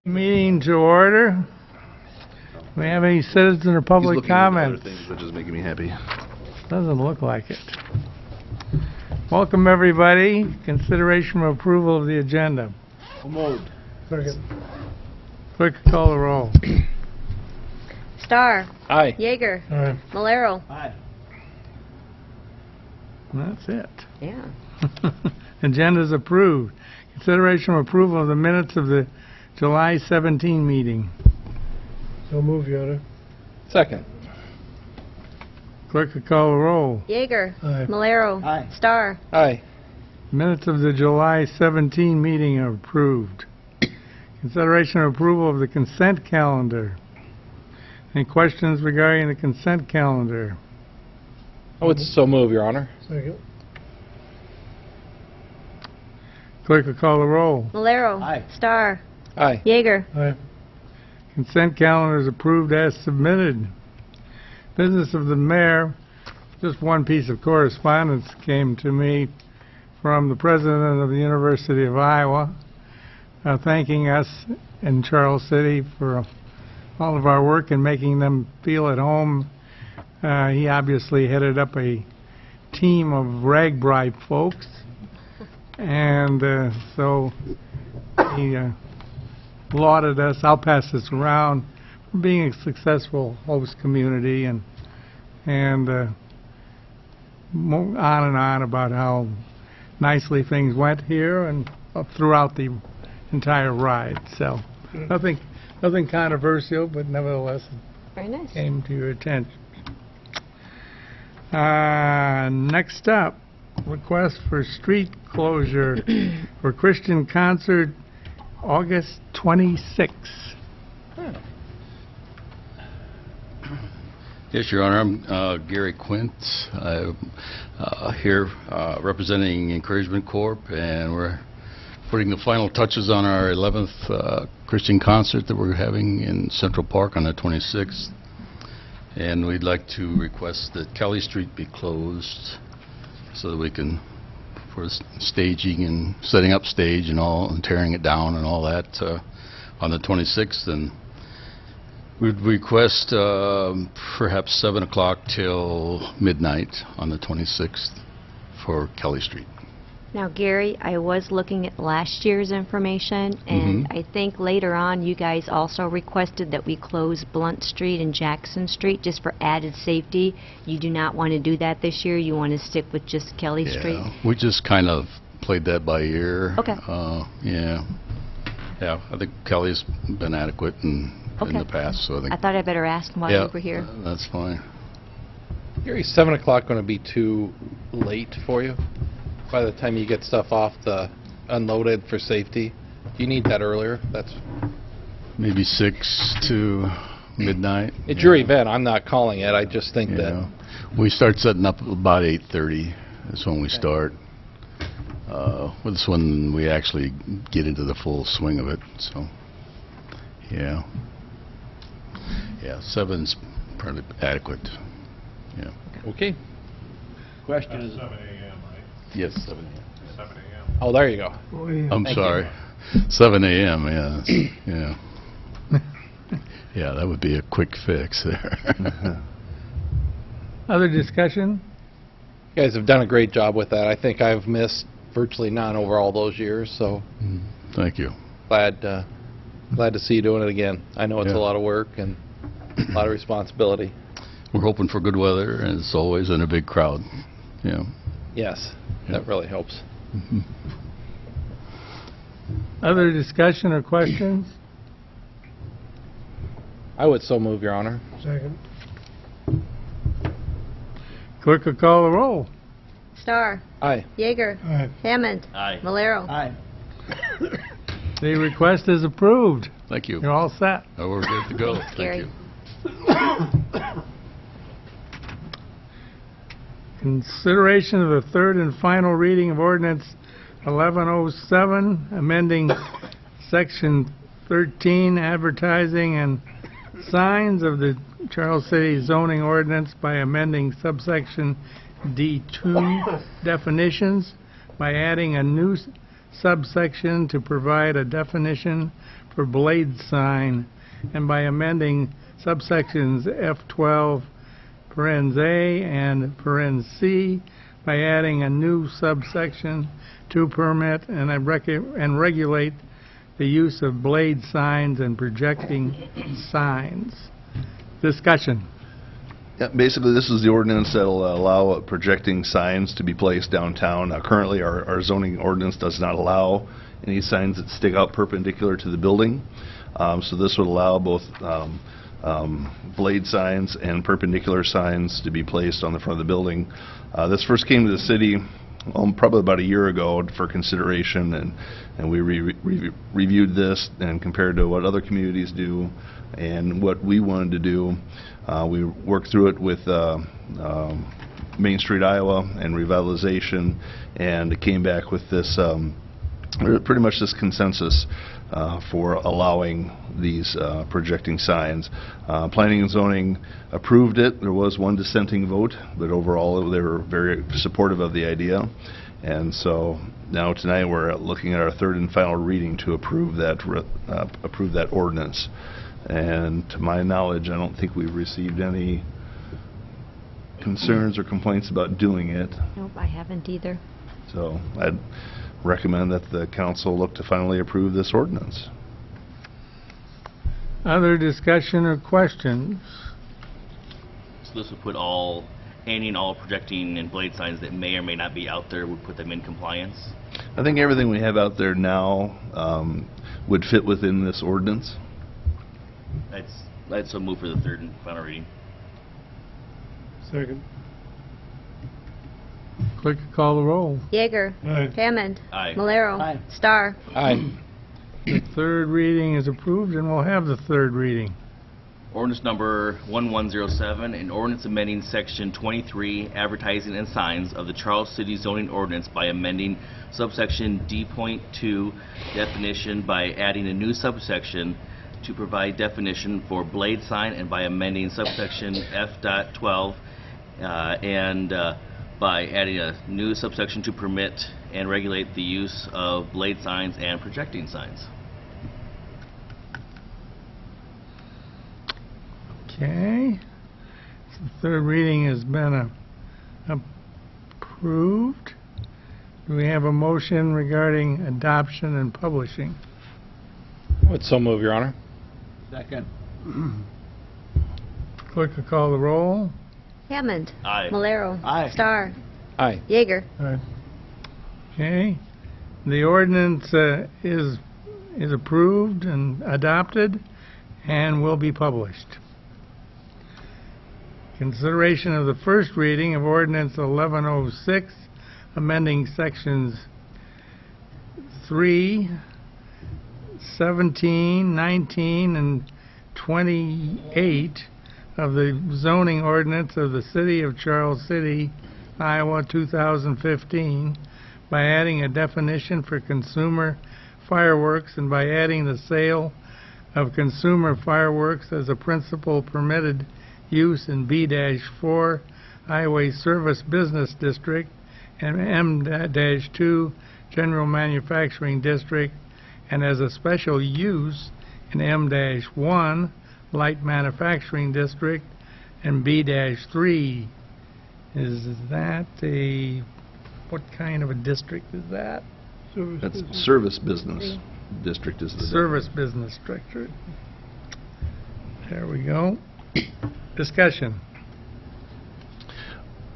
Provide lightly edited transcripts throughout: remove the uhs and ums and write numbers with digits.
Meeting to order. Do we have any citizen or public comments? Other things, which is making me happy. Doesn't look like it. Welcome, everybody. Consideration of approval of the agenda. Moved. Second. Clerk, call the roll. Starr. Aye. Yeager. Aye. Malero. Aye. That's it. Yeah. Agenda's approved. Consideration of approval of the minutes of the July 17 meeting. So move, Your Honor. Second. Clerk, call the roll. Yeager. Aye. Malero. Aye. Starr. Aye. Minutes of the July 17 meeting are approved. Consideration of approval of the consent calendar. Any questions regarding the consent calendar? I would so move, Your Honor. Second. Clerk will call the roll. Malero. Aye. Starr. Aye. Yeager. Aye. Consent calendar is approved as submitted. Business of the mayor. Just one piece of correspondence came to me from the president of the University of Iowa, thanking us in Charles City for all of our work and making them feel at home. He obviously headed up a team of RAGBRAI folks, and so he lauded us. I'll pass this around for being a successful host community, and on and on about how nicely things went here and throughout the entire ride. So nothing controversial, but nevertheless Very nice. came to your attention. Next up, request for street closure for Christian concert August 26th. Yes, Your Honor. I'm Gary Quint. I'm here representing Encouragement Corp., and we're putting the final touches on our 11th Christian concert that we're having in Central Park on the 26th. And we'd like to request that Kelly Street be closed so that we can, for staging and setting up stage and all, and tearing it down and all that on the 26th. And we'd request perhaps 7 o'clock till midnight on the 26th for Kelly Street. Now, Gary, I was looking at last year's information, and I think later on you guys also requested that we close Blunt Street and Jackson Street just for added safety. You do not want to do that this year. You want to stick with just Kelly Street? We just kind of played that by ear. Okay. Yeah, I think Kelly's been adequate in the past, so I think... I thought I better ask while you were here. That's fine. Gary, 7 o'clock going to be too late for you? By the time you get stuff off the unloaded for safety? Do you need that earlier? That's Maybe 6 to midnight. It's your event. I'm not calling it. I just think that... We start setting up about 8:30. That's when we start. That's when we actually get into the full swing of it. So, yeah. 7's probably adequate. Yeah. Okay. Question is... 7 a.m., right? Yes, 7 a.m. 7 a.m. Oh, there you go. I'm Thank sorry. 7 a.m., yeah. Yeah, that would be a quick fix there. Other discussion? You guys have done a great job with that. I think I've missed virtually none over all those years, so Thank you. glad to see you doing it again. I know it's a lot of work and a lot of responsibility. We're hoping for good weather, as always, and a big crowd. Yeah. Yes, that really helps. Other discussion or questions? I would so move, Your Honor. Second. Clerk will call the roll. Starr. Aye. Yeager. Aye. Hammond. Aye. Malero. Aye. The request is approved. Thank you. You're all set. Oh, we're good to go. Thanks, Thank Gary. you. Consideration of the third and final reading of Ordinance 1107, amending Section 13, advertising and signs of the Charles City zoning ordinance by amending subsection D2 definitions by adding a new subsection to provide a definition for blade sign, and by amending subsections F12 parens A and parens C by adding a new subsection to permit and regulate the use of blade signs and projecting signs. Discussion. Yeah, basically, this is the ordinance that will allow projecting signs to be placed downtown. Currently, our zoning ordinance does not allow any signs that stick out perpendicular to the building. So this would allow both blade signs and perpendicular signs to be placed on the front of the building. This first came to the city probably about a year ago for consideration, and we reviewed this and compared to what other communities do and what we wanted to do. We worked through it with Main Street, Iowa and Revitalization, and it came back with this pretty much this consensus for allowing these projecting signs. Planning and Zoning approved it. There was one dissenting vote, but overall they were very supportive of the idea. And so now tonight we're looking at our third and final reading to approve that ordinance. And to my knowledge, I don't think we've received any concerns or complaints about doing it. Nope, I haven't either. So I'd recommend that the council look to finally approve this ordinance. Other discussion or questions? So this would put any and all projecting and blade signs that may or may not be out there, would put them in compliance? I think everything we have out there now would fit within this ordinance. I'd so move for the third and final reading. Second. Clerk, call the roll. Yeager. Aye. Hammond. Aye. Malero. Aye. Starr. Aye. The third reading is approved, and we'll have the third reading. Ordinance number 1107, an ordinance amending section 23, advertising and signs of the Charles City zoning ordinance by amending subsection D.2 definition by adding a new subsection to provide definition for blade sign, and by amending subsection F.12 and by adding a new subsection to permit and regulate the use of blade signs and projecting signs. Okay. So the third reading has been approved. Do we have a motion regarding adoption and publishing? Would so move, Your Honor. Second. Clerk will call the roll. Hammond. Aye. Malero. Aye. Starr. Aye. Yeager. Okay. The ordinance is approved and adopted and will be published. Consideration of the first reading of Ordinance 1106, amending sections 3, 17, 19, and 28 of the zoning ordinance of the City of Charles City, Iowa, 2015, by adding a definition for consumer fireworks and by adding the sale of consumer fireworks as a principal permitted use in B-4 Highway Service Business District and M-2 General Manufacturing District, and as a special use in M-1 Light Manufacturing District and B-3. Is that what kind of a district is that? That's Service Business District is the Service Business District. There we go. Discussion.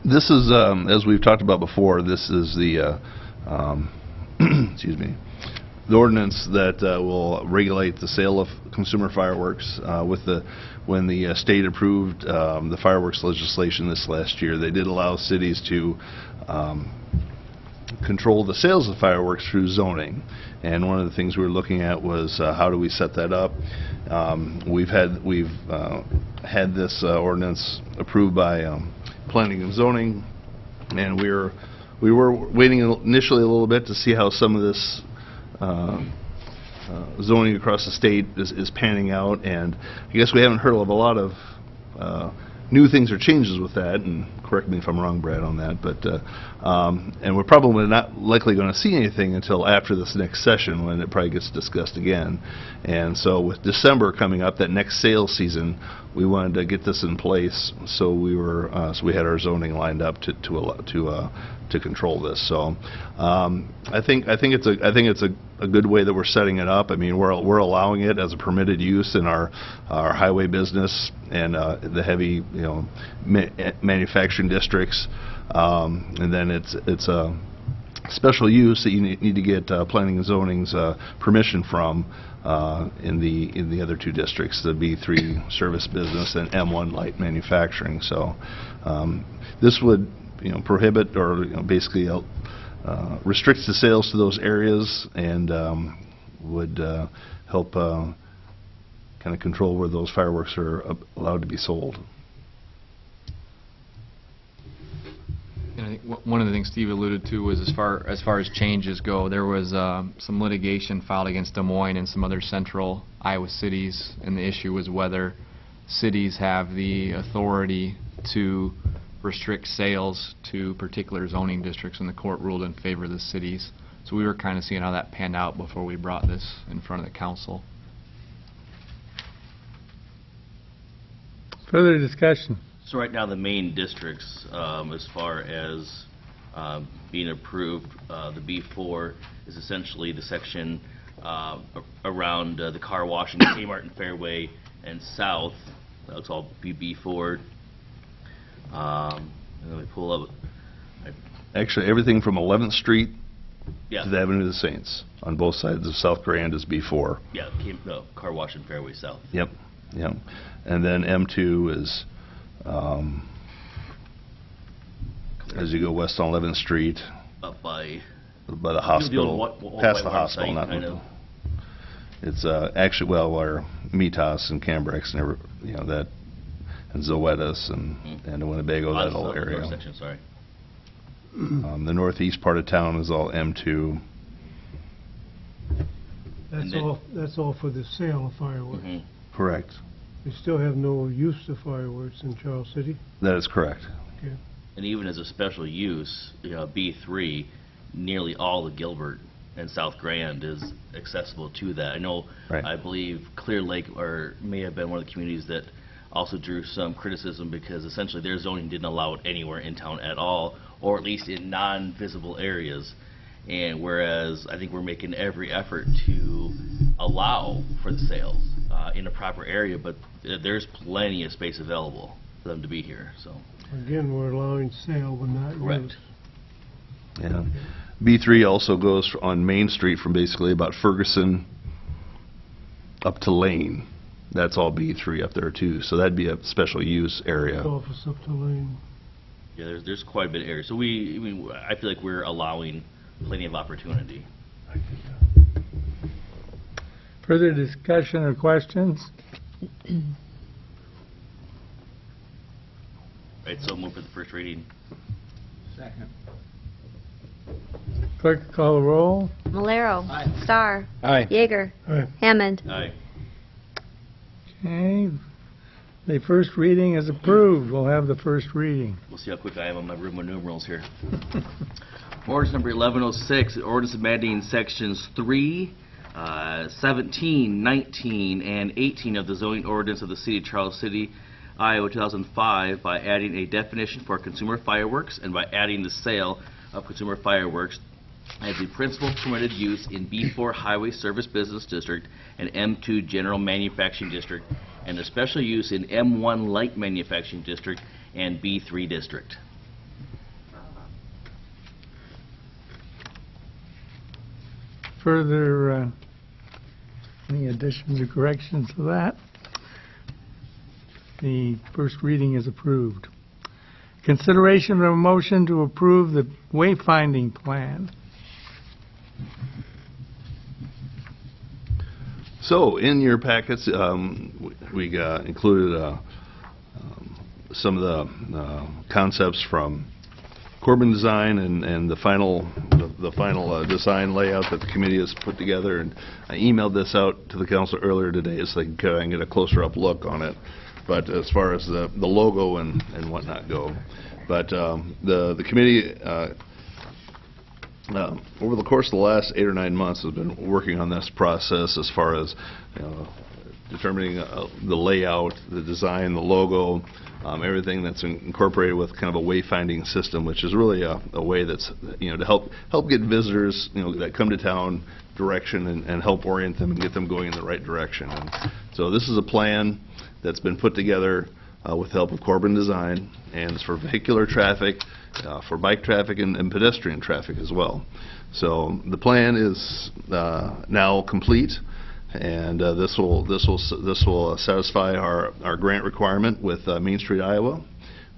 This is, as we've talked about before, this is the, excuse me, the ordinance that will regulate the sale of consumer fireworks. When the state approved the fireworks legislation this last year, they did allow cities to control the sales of fireworks through zoning. And one of the things we were looking at was how do we set that up. We've had this ordinance approved by Planning and Zoning, and we were waiting initially a little bit to see how some of this zoning across the state is panning out, and I guess we haven't heard of a lot of new things or changes with that, and correct me if I'm wrong, Brad, on that, but, and we're probably not likely going to see anything until after this next session, when it probably gets discussed again. And so with December coming up, that next sales season, we wanted to get this in place, so we had our zoning lined up to control this. So I think it's a good way that we're setting it up. I mean, we're allowing it as a permitted use in our highway business and the heavy, manufacturing districts, and then it's a special use that you need to get planning and zoning's permission from in the other two districts, the B3 service business and M1 light manufacturing. So this would prohibit or basically restricts the sales to those areas, and would help kind of control where those fireworks are allowed to be sold. And I think one of the things Steve alluded to was as far as changes go, there was some litigation filed against Des Moines and some other central Iowa cities, and the issue was whether cities have the authority to restrict sales to particular zoning districts, and the court ruled in favor of the cities. So we were kind of seeing how that panned out before we brought this in front of the council. Further discussion? So right now, the main districts, as far as being approved, the B4 is essentially the section around the car wash and Kmart and Fairway and south. That's all B4. And then we pull up. Actually, everything from 11th Street Yeah. to the Avenue of the Saints on both sides of South Grand is B4. Yeah, no, car wash and Fairway south. Yep. And then M2 is as you go west on 11th Street, Up by the hospital, past the hospital. I know. It's actually, where Mitas and Cambrex and that, and Zoetis and Winnebago, that whole area. North section, sorry. The northeast part of town is all M2. That's all for the sale of fireworks. Mhm. Correct. We still have no use of fireworks in Charles City. That is correct. Okay. And even as a special use, B3, nearly all of Gilbert and South Grand is accessible to that. I know, Right. I believe Clear Lake may have been one of the communities that also drew some criticism because essentially their zoning didn't allow it anywhere in town at all, or at least in non-visible areas. And whereas I think we're making every effort to allow for the sales in a proper area, but there's plenty of space available for them to be here. So Again, we're allowing sale but not correct. use. Yeah. B3 also goes on Main Street from basically about Ferguson up to Lane. That's all B3 up there too. So that'd be a special use area. Office up to Lane. Yeah, there's quite a bit of area. So I feel like we're allowing plenty of opportunity. Further discussion or questions? Right, so move for the first reading. Clerk, call the roll. Malero. Starr. Aye. Yeager. Aye. Hammond. Aye. Okay. The first reading is approved. We'll have the first reading. We'll see how quick I am on my Roman numerals here. Ordinance number 1106, ordinance amending sections 3, 17, 19, and 18 of the zoning ordinance of the City of Charles City, Iowa 2005 by adding a definition for consumer fireworks and by adding the sale of consumer fireworks as the principal permitted use in B4 Highway Service Business District and M2 General Manufacturing District, and the special use in M1 Light Manufacturing District and B3 District. Further, any additions or corrections to that? The first reading is approved. Consideration of a motion to approve the wayfinding plan. So in your packets, we included some of the concepts from Corbin Design and the final design layout that the committee has put together. And I emailed this out to the council earlier today so they can kind of get a closer up look on it. but as far as the logo and whatnot go. But the committee, over the course of the last 8 or 9 months, has been working on this process as far as determining the layout, the design, the logo, everything that's incorporated with kind of a wayfinding system, which is really a way that's to help get visitors that come to town direction and help orient them and get them going in the right direction. And so this is a plan that's been put together with the help of Corbin Design, and it's for vehicular traffic, for bike traffic, and pedestrian traffic as well. So the plan is now complete, and this will satisfy our grant requirement with Main Street, Iowa,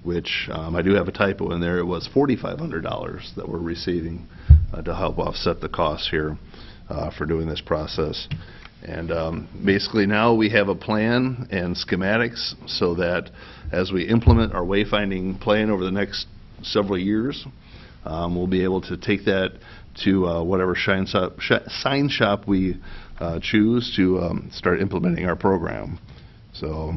which I do have a typo in there. It was $4,500 that we're receiving to help offset the costs here for doing this process. And basically now we have a plan and schematics so that as we implement our wayfinding plan over the next several years, we'll be able to take that to whatever sign shop we choose to start implementing our program. So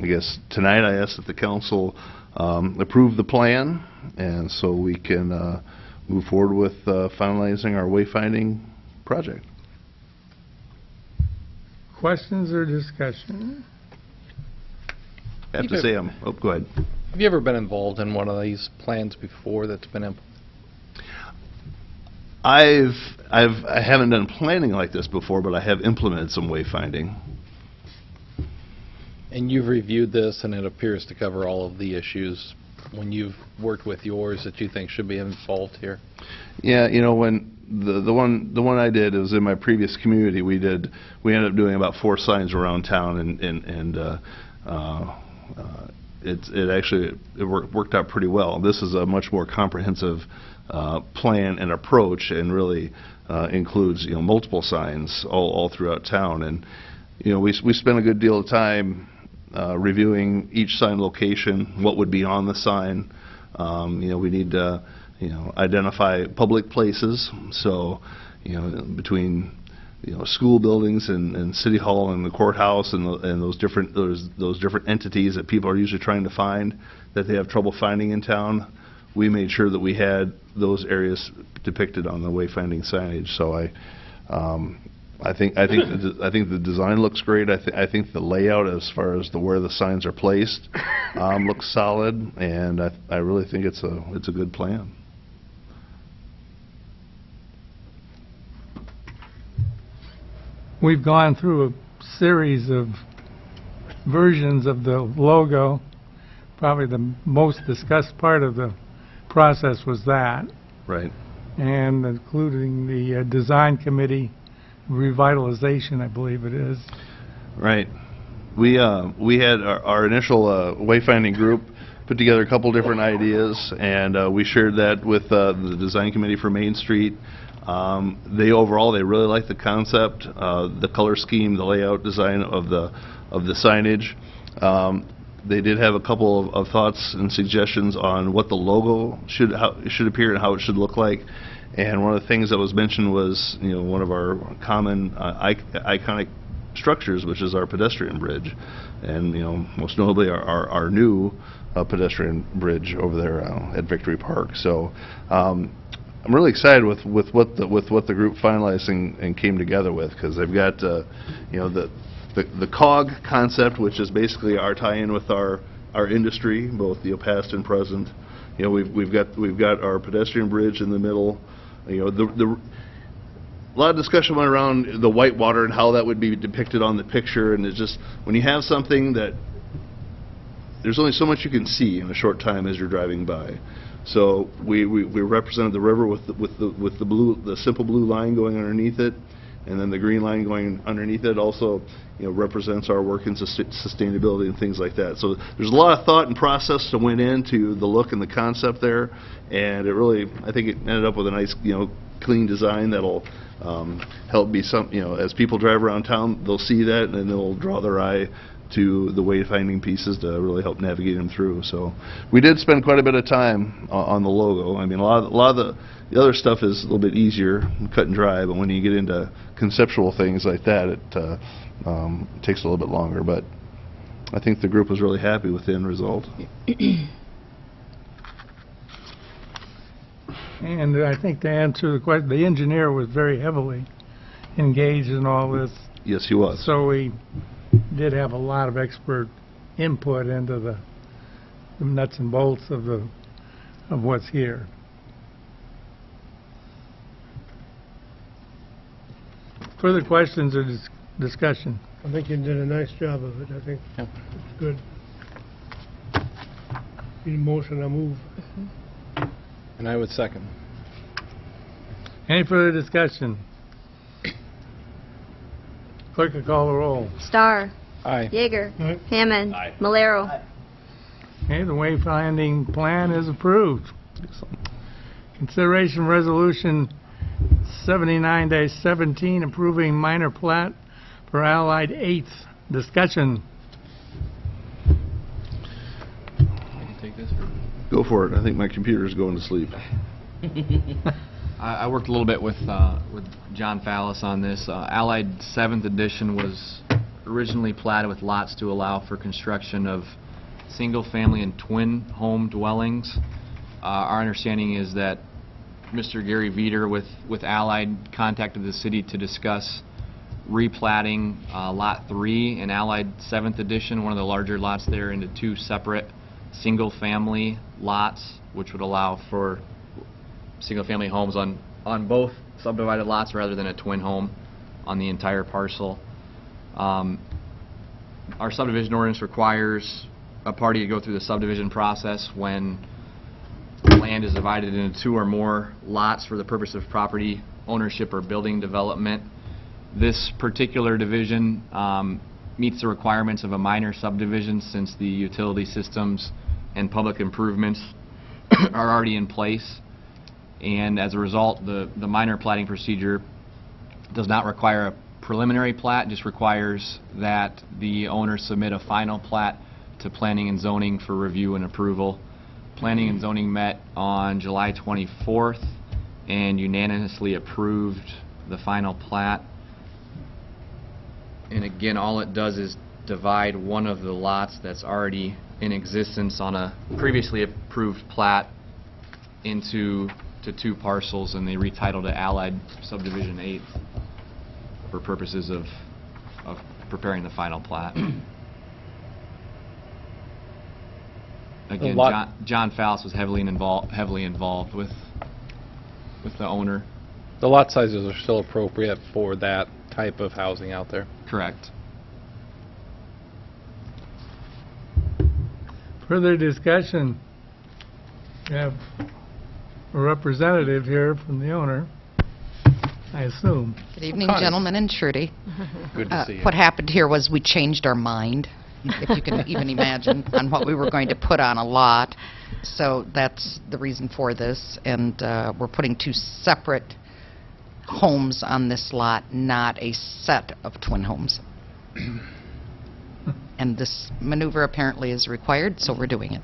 I guess tonight I ask that the council approve the plan, and so we can move forward with finalizing our wayfinding project. Questions or discussion? I have to say, go ahead. Have you ever been involved in one of these plans before that's been implemented? I haven't done planning like this before, but I have implemented some wayfinding. And you've reviewed this, and it appears to cover all of the issues when you've worked with yours that you think should be involved here? Yeah, when the one I did, it was in my previous community. We ended up doing about 4 signs around town, and it actually worked out pretty well. This is a much more comprehensive plan and approach, and really includes multiple signs all throughout town. And we spent a good deal of time reviewing each sign location, what would be on the sign. We need to identify public places, so between school buildings and city hall and the courthouse and those different entities that people are usually trying to find that they have trouble finding in town. We made sure that we had those areas depicted on the wayfinding signage. So I think the design looks great. I think the layout, as far as where the signs are placed, looks solid, and I really think it's a good plan. We've gone through a series of versions of the logo. Probably the most discussed part of the process was that. Right. And including the design committee revitalization, I believe it is. Right. We had our initial wayfinding group put together a couple different ideas, and we shared that with the design committee for Main Street. They really liked the concept, the color scheme, the layout design of the signage. They did have a couple of thoughts and suggestions on what the logo should appear and how it should look like. And one of the things that was mentioned was, one of our common iconic structures, which is our pedestrian bridge, and most notably our new pedestrian bridge over there at Victory Park. So I'm really excited with what the group finalized and came together with, because they've got the COG concept, which is basically our tie-in with our industry, both past and present. We've got our pedestrian bridge in the middle. A lot of discussion went around the white water and how that would be depicted on the picture, and it's just when you have something that there's only so much you can see in a short time as you're driving by. So we represented the river with the simple blue line going underneath it, and then the green line going underneath it also represents our work in sustainability and things like that. So there's a lot of thought and process that went into the look and the concept there, and I think it ended up with a nice clean design that'll help be as people drive around town, they'll see that, and then they'll draw their eye to the wayfinding pieces to really help navigate them through. So we did spend quite a bit of time on the logo. I mean, a lot of the other stuff is a little bit easier, cut and dry, but when you get into conceptual things like that, it takes a little bit longer. But I think the group was really happy with the end result. And I think to answer the question, the engineer was very heavily engaged in all this, Yes, he was. so we did have a lot of expert input into the nuts and bolts of what's here. Further questions or discussion? I think you did a nice job of it. I think Yep. it's good. Need a motion, I move. And I would second. Any further discussion? Clerk will call the roll. Star. Aye. Yeager. Aye. Hammond. Aye. Malero. Okay, the wayfinding plan is approved. Consideration resolution 79-17 approving minor plat for Allied 8th. Discussion. I can take this. Go for it. I think my computer's going to sleep. I worked a little bit with John Fallis on this. Allied 7th edition was originally platted with lots to allow for construction of single-family and twin home dwellings. Our understanding is that Mr. Gary Veeder with Allied contacted the city to discuss replatting Lot 3 in Allied 7th edition, one of the larger lots there, into two separate single-family lots, which would allow for single-family homes on both subdivided lots rather than a twin home on the entire parcel. Our subdivision ordinance requires a party to go through the subdivision process when land is divided into two or more lots for the purpose of property ownership or building development. This particular division meets the requirements of a minor subdivision since the utility systems and public improvements are already in place. And as a result, the minor platting procedure does not require a preliminary plat, just requires that the owner submit a final plat to Planning and Zoning for review and approval. Planning and Zoning met on July 24th and unanimously approved the final plat. And again, all it does is divide one of the lots that's already in existence on a previously approved plat into two parcels, and they retitled it Allied Subdivision 8 for purposes of preparing the final plat. Again, John Fallis was heavily involved with the owner. The lot sizes are still appropriate for that type of housing out there. Correct. Further discussion? We have a representative here from the owner, I assume. Good evening, gentlemen and Trudy. Good to see you. What happened here was we changed our mind, if you can even imagine, on what we were going to put on a lot. So that's the reason for this, and we're putting two separate homes on this lot, not a set of twin homes. And this maneuver apparently is required, so we're doing it.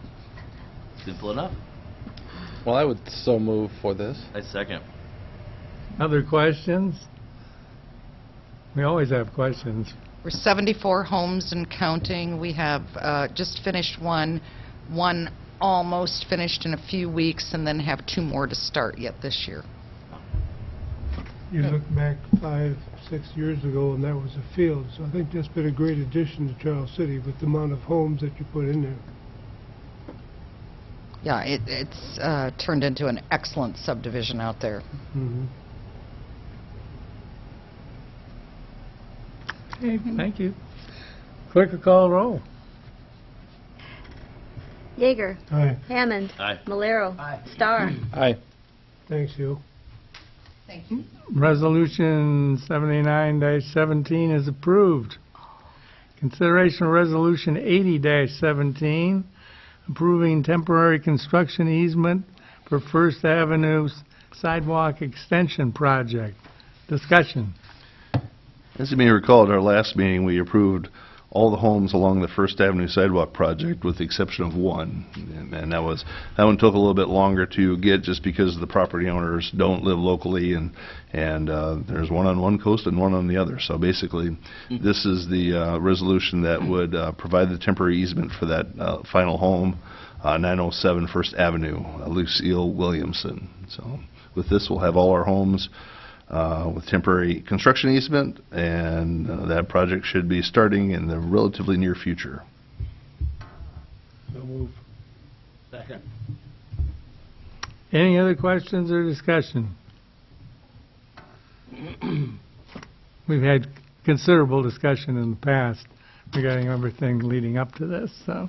Simple enough. Well, I would so move for this. I second. Other questions? We always have questions. We're 74 homes and counting. We have just finished one almost finished in a few weeks, and then have two more to start yet this year. You look back 5, 6 years ago, and that was a field. So I think that's been a great addition to Charles City with the amount of homes that you put in there. Yeah, it's turned into an excellent subdivision out there. Mm-hmm. Okay, thank you. Clerk will call the roll. Yeager. Aye. Hammond. Aye. Malero. Star. Aye. Thanks, Hugh. Thank you. Resolution 79-17 is approved. Consideration of Resolution 80-17, approving temporary construction easement for First Avenue Sidewalk Extension Project. Discussion. As you may recall, at our last meeting, we approved all the homes along the First Avenue sidewalk project with the exception of one. And that one took a little bit longer to get just because the property owners don't live locally, and there's one on one coast and one on the other. So basically, this is the resolution that would provide the temporary easement for that final home, 907 First Avenue, Lucille Williamson. So with this, we'll have all our homes with temporary construction easement, and that project should be starting in the relatively near future. So move. Second. Any other questions or discussion? We've had considerable discussion in the past regarding everything leading up to this, so.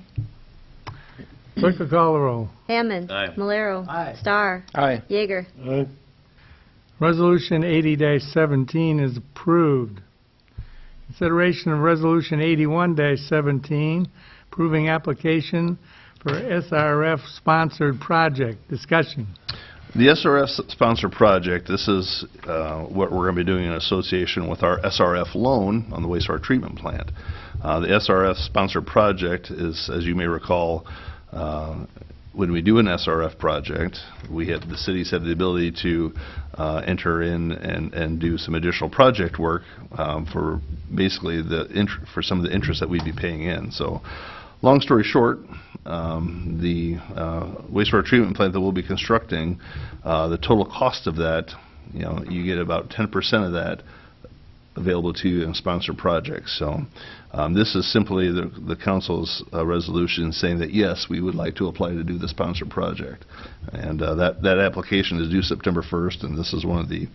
Clerk will call the roll. Hammond. Aye. Malero. Aye. Starr. Aye. Yeager. Aye. Resolution 80-17 is approved. Consideration of Resolution 81-17, approving application for SRF-sponsored project. Discussion. The SRF-sponsored project, this is what we're going to be doing in association with our SRF loan on the wastewater treatment plant. The SRF-sponsored project is, as you may recall, when we do an SRF project, the cities have the ability to enter in and do some additional project work for basically for some of the interest that we'd be paying in. So, long story short, the wastewater treatment plant that we'll be constructing, the total cost of that, you get about 10% of that available to you in sponsored projects. So this is simply the council's resolution saying that yes, we would like to apply to do the sponsored project, and that application is due September 1st, and this is one of the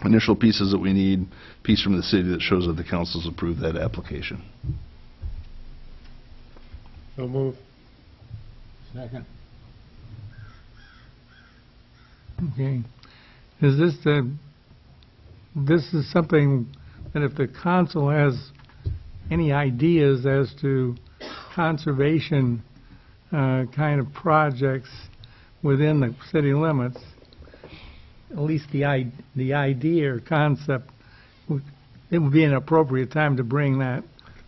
initial pieces that we need, piece from the city that shows that the council's approved that application. So move. Second. Okay. Is this this is something that if the council has any ideas as to conservation kind of projects within the city limits, at least the idea or concept, it would be an appropriate time to bring that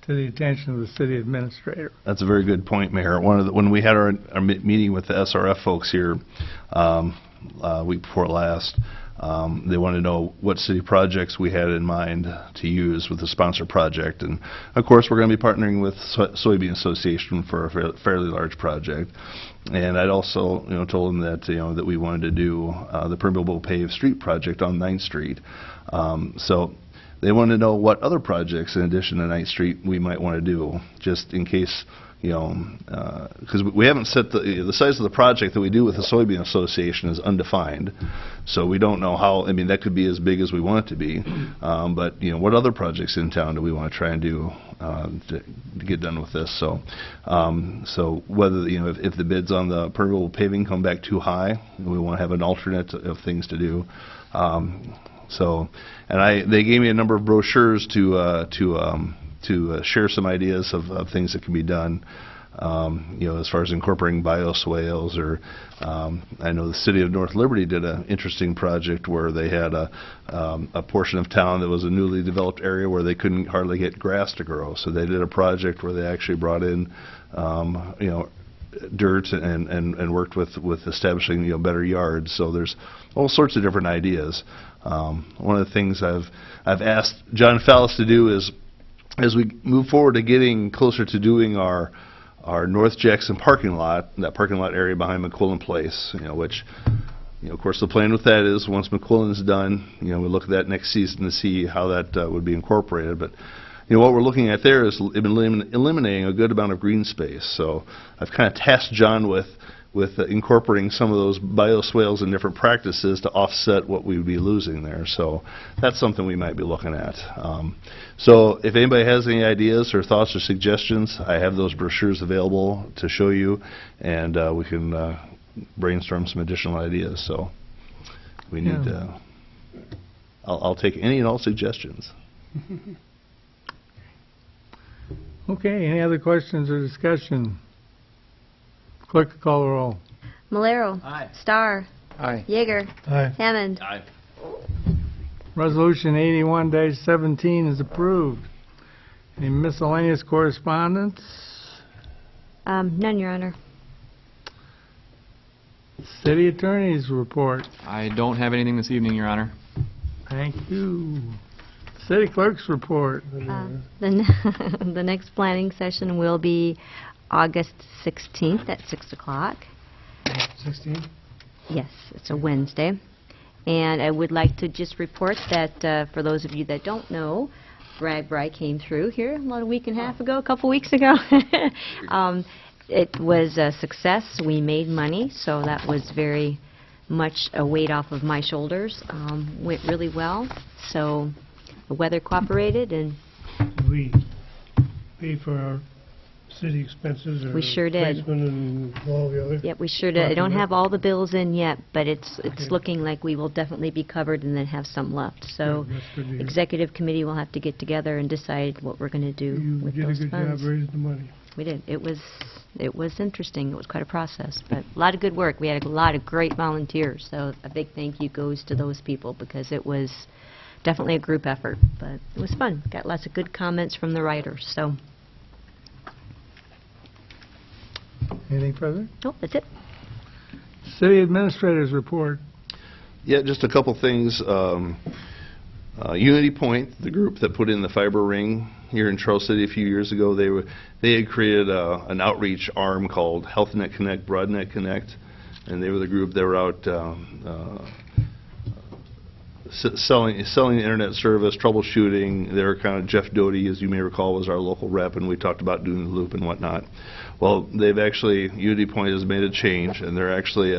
to the attention of the city administrator. That's a very good point, Mayor. When we had our meeting with the SRF folks here week before last, they wanted to know what city projects we had in mind to use with the sponsor project, and of course we're going to be partnering with Soybean Association for a fairly large project. And I'd also told them that that we wanted to do the permeable paved street project on 9th Street. So they wanted to know what other projects in addition to 9th Street we might want to do, just in case, because we haven't set the size of the project that we do with the Soybean Association is undefined. So we don't know how, that could be as big as we want it to be. But, what other projects in town do we want to try and do to get done with this? So, so whether, if the bids on the permeable paving come back too high, we want to have an alternate of things to do. They gave me a number of brochures to share some ideas of things that can be done, as far as incorporating bioswales, or I know the city of North Liberty did an interesting project where they had a portion of town that was a newly developed area where they couldn't hardly get grass to grow. So they did a project where they actually brought in, dirt and worked with establishing better yards. So there's all sorts of different ideas. One of the things I've asked John Fallis to do is, as we move forward to getting closer to doing our North Jackson parking lot, that parking lot area behind McQuillan Place, which, of course, the plan with that is once McQuillan is done, we look at that next season to see how that would be incorporated. But what we're looking at there is eliminating a good amount of green space. So I've kind of tasked John with incorporating some of those bioswales and different practices to offset what we would be losing there. So that's something we might be looking at. So if anybody has any ideas or thoughts or suggestions, I have those brochures available to show you, and we can brainstorm some additional ideas. So we need I'll take any and all suggestions. Okay, any other questions or discussion? Clerk, call the roll. Malero. Aye. Starr. Aye. Yeager. Aye. Hammond. Aye. Resolution 81-17 is approved. Any miscellaneous correspondence? None, Your Honor. City Attorney's report. I don't have anything this evening, Your Honor. Thank you. City Clerk's report. The next planning session will be August 16th at 6 o'clock. 16? Yes, it's a Wednesday. And I would like to just report that for those of you that don't know, Bragg Bri came through here about a week and a half ago, a couple weeks ago. It was a success. We made money, so that was very much a weight off of my shoulders. Went really well, so the weather cooperated, and Did we pay for our city expenses or We sure did. placement and all the other? yep, we sure did. I don't have all the bills in yet, but it's looking like we will definitely be covered and then have some left. So Good, that's good to hear. executive committee will have to get together and decide what we're going to do You with did a those good funds. job raising the money. We did. It was interesting. It was quite a process, but a lot of good work. We had a lot of great volunteers, so a big thank you goes to those people because it was definitely a group effort, but it was fun. Got lots of good comments from the writers, so Anything further? nope, that's it. City Administrator's report. Yeah, just a couple things. Unity Point, the group that put in the fiber ring here in Charles City a few years ago, they had created an outreach arm called HealthNet Connect, BroadNet Connect, and they were the group that were out selling internet service, troubleshooting. They were kind of Jeff Doty, as you may recall, was our local rep, and we talked about doing the loop and whatnot. Well, Unity Point has made a change, and they're actually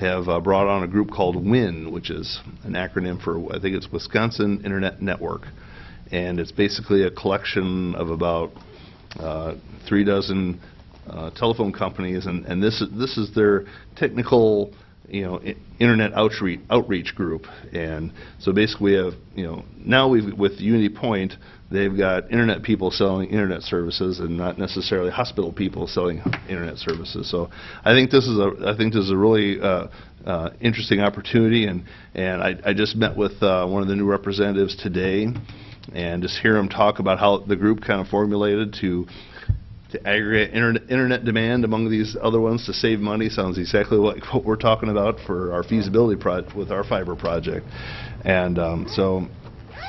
have brought on a group called WIN, which is an acronym for, I think it's Wisconsin Internet Network. And it's basically a collection of about 3 dozen telephone companies, and this is their technical, internet outreach group. And so basically we have, now with Unity Point, they've got internet people selling internet services and not necessarily hospital people selling internet services. So I think this is a really interesting opportunity, and I just met with one of the new representatives today, and just hear him talk about how the group kind of formulated to aggregate internet demand among these other ones to save money. Sounds exactly like what we're talking about for our feasibility with our fiber project. And so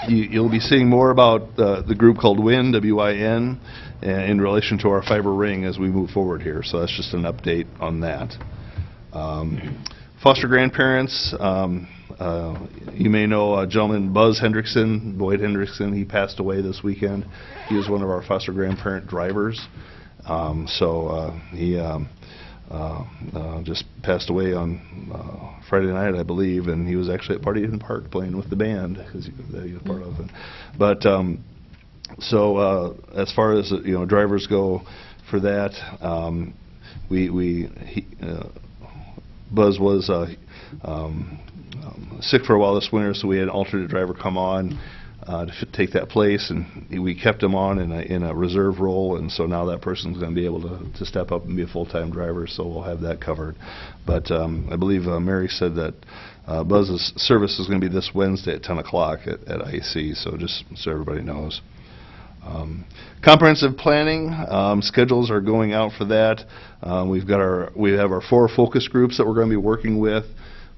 you'll be seeing more about the group called WIN, W-I-N, in relation to our fiber ring as we move forward here. So that's just an update on that. Foster grandparents, you may know a gentleman, Boyd Hendrickson. He passed away this weekend. He was one of our foster grandparent drivers. He just passed away on Friday night, I believe, and he was actually at Party in the Park playing with the band because he was part of it. But as far as drivers go for that, Buzz was sick for a while this winter, so we had an alternate driver come on to take that place, and we kept him on in a reserve role, and so now that person's going to be able to step up and be a full-time driver, so we'll have that covered. But I believe Mary said that Buzz's service is going to be this Wednesday at 10 o'clock at IEC, so just so everybody knows. Comprehensive planning schedules are going out for that. We have our 4 focus groups that we're going to be working with.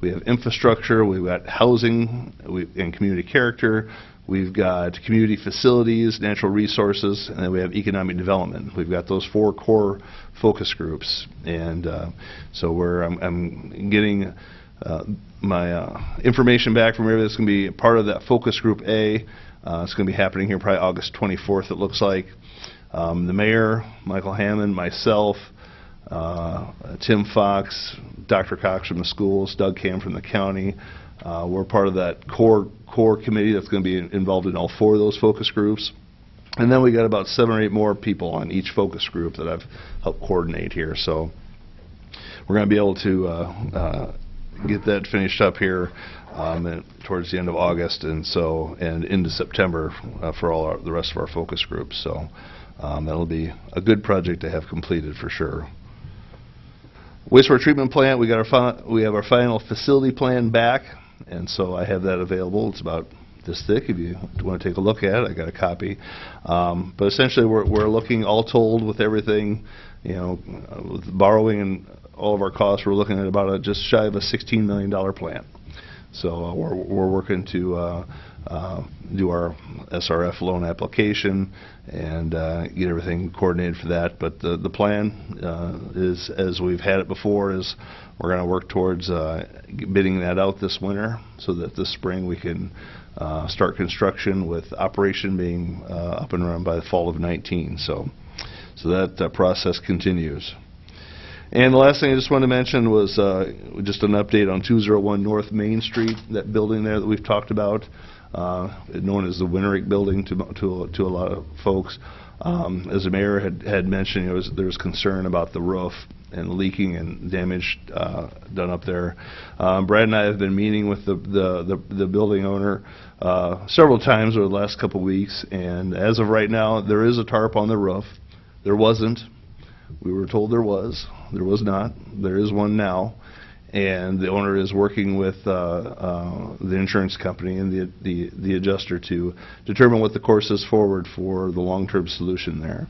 We have infrastructure, we've got housing and community character, we've got community facilities, natural resources, and then we have economic development. We've got those 4 core focus groups, and so I'm getting my information back from everybody that's going to be part of that focus group A. It's going to be happening here probably August 24th, it looks like. The mayor, Michael Hammond, myself, Tim Fox, Dr. Cox from the schools, Doug Cam from the county. We're part of that core committee that's going to be involved in all 4 of those focus groups. And then we got about 7 or 8 more people on each focus group that I've helped coordinate here. So we're going to be able to get that finished up here towards the end of August, and into September for the rest of our focus groups. So that'll be a good project to have completed for sure. Wastewater treatment plant, we have our final facility plan back, and so I have that available. It's about this thick. If you want to take a look at it, I got a copy. But essentially, we're looking, all told, with everything, with borrowing and all of our costs, we're looking at about just shy of a $16 million plan. So we're working to do our SRF loan application and get everything coordinated for that. But the plan is, as we've had it before, is we're going to work towards bidding that out this winter so that this spring we can start construction, with operation being up and running by the fall of 19. So that process continues. And the last thing I just wanted to mention was just an update on 201 North Main Street, that building there that we've talked about, known as the Winterick Building to a lot of folks. As the mayor had mentioned, there was concern about the roof and leaking and damage done up there. Brad and I have been meeting with the building owner several times over the last couple of weeks, and as of right now, there is a tarp on the roof. There wasn't. We were told there was. There was not. There is one now, and the owner is working with the insurance company and the adjuster to determine what the course is forward for the long-term solution there.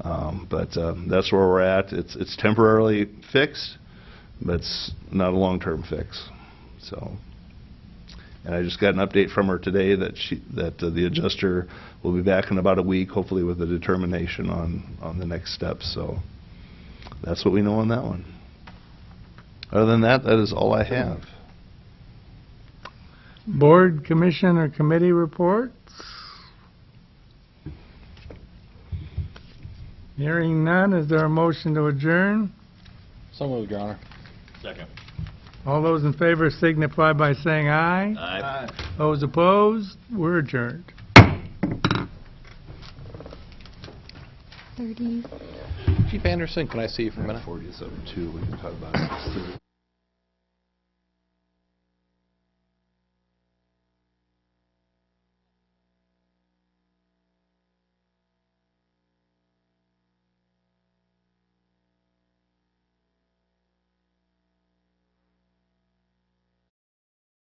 But that's where we're at. It's temporarily fixed, but it's not a long-term fix. So, and I just got an update from her today that the adjuster will be back in about a week, hopefully with a determination on the next steps. So that's what we know on that one. Other than that, that is all I have. Board, commission, or committee reports? Hearing none, is there a motion to adjourn? So moved, Your Honor. Second. All those in favor signify by saying aye. Aye. Those opposed, we're adjourned. 30. Chief Anderson, can I see you for a minute? 47-2, we can talk about it.